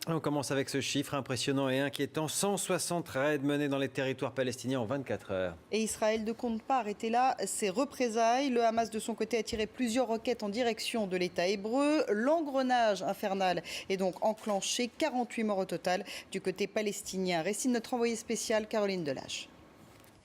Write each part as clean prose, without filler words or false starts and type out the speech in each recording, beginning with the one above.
On commence avec ce chiffre impressionnant et inquiétant. 160 raids menés dans les territoires palestiniens en 24 heures. Et Israël ne compte pas arrêter là ses représailles. Le Hamas, de son côté, a tiré plusieurs roquettes en direction de l'État hébreu. L'engrenage infernal est donc enclenché. 48 morts au total du côté palestinien. Récit de notre envoyée spéciale, Caroline Delage.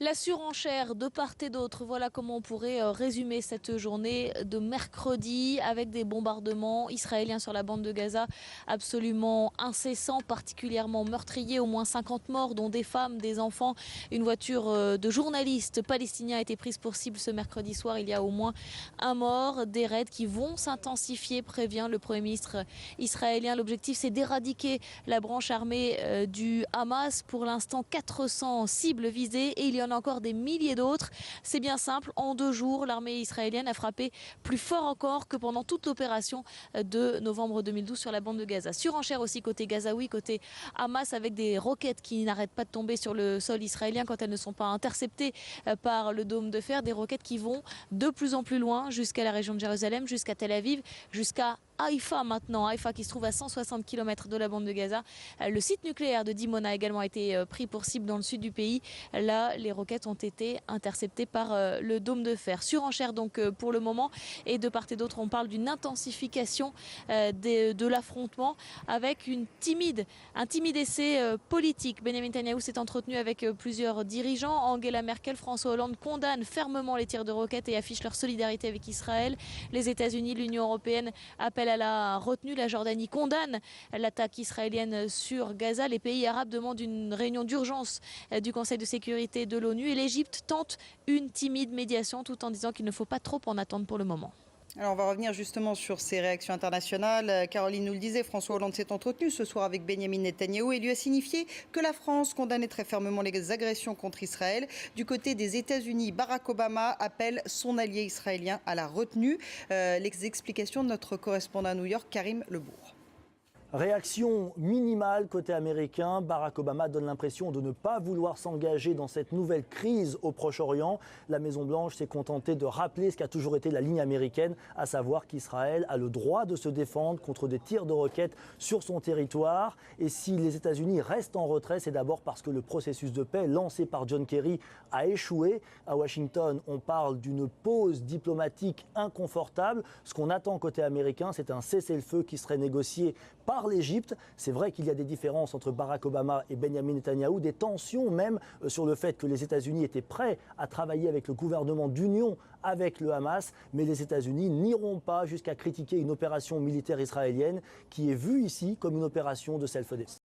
La surenchère de part et d'autre, voilà comment on pourrait résumer cette journée de mercredi avec des bombardements israéliens sur la bande de Gaza absolument incessants, particulièrement meurtriers, au moins 50 morts dont des femmes, des enfants. Une voiture de journalistes palestiniens a été prise pour cible ce mercredi soir, il y a au moins un mort. Des raids qui vont s'intensifier, prévient le Premier ministre israélien. L'objectif c'est d'éradiquer la branche armée du Hamas. Pour l'instant 400 cibles visées et il y en a encore des milliers d'autres. C'est bien simple, en 2 jours, l'armée israélienne a frappé plus fort encore que pendant toute l'opération de novembre 2012 sur la bande de Gaza. Surenchère aussi côté gazaoui, côté Hamas, avec des roquettes qui n'arrêtent pas de tomber sur le sol israélien quand elles ne sont pas interceptées par le dôme de fer. Des roquettes qui vont de plus en plus loin jusqu'à la région de Jérusalem, jusqu'à Tel Aviv, jusqu'à Haïfa maintenant. Haïfa qui se trouve à 160 km de la bande de Gaza. Le site nucléaire de Dimona a également été pris pour cible dans le sud du pays. Là, les roquettes ont été interceptées par le dôme de fer. Surenchère donc pour le moment. Et de part et d'autre, on parle d'une intensification de l'affrontement avec un timide essai politique. Benjamin Netanyahou s'est entretenu avec plusieurs dirigeants. Angela Merkel, François Hollande condamnent fermement les tirs de roquettes et affichent leur solidarité avec Israël. Les États-Unis, l'Union européenne appellent à la retenue. La Jordanie condamne l'attaque israélienne sur Gaza. Les pays arabes demandent une réunion d'urgence du Conseil de sécurité de l'ONU et l'Égypte tente une timide médiation tout en disant qu'il ne faut pas trop en attendre pour le moment. Alors on va revenir justement sur ces réactions internationales. Caroline nous le disait, François Hollande s'est entretenu ce soir avec Benjamin Netanyahou et lui a signifié que la France condamnait très fermement les agressions contre Israël. Du côté des États-Unis, Barack Obama appelle son allié israélien à la retenue. Les explications de notre correspondant à New York, Karim Lebourg. Réaction minimale côté américain, Barack Obama donne l'impression de ne pas vouloir s'engager dans cette nouvelle crise au Proche-Orient. La Maison-Blanche s'est contentée de rappeler ce qui a toujours été la ligne américaine, à savoir qu'Israël a le droit de se défendre contre des tirs de roquettes sur son territoire. Et si les États-Unis restent en retrait, c'est d'abord parce que le processus de paix lancé par John Kerry a échoué. À Washington, on parle d'une pause diplomatique inconfortable. Ce qu'on attend côté américain, c'est un cessez-le-feu qui serait négocié par l'Égypte. C'est vrai qu'il y a des différences entre Barack Obama et Benjamin Netanyahou, des tensions même sur le fait que les États-Unis étaient prêts à travailler avec le gouvernement d'union avec le Hamas, mais les États-Unis n'iront pas jusqu'à critiquer une opération militaire israélienne qui est vue ici comme une opération de self-défense.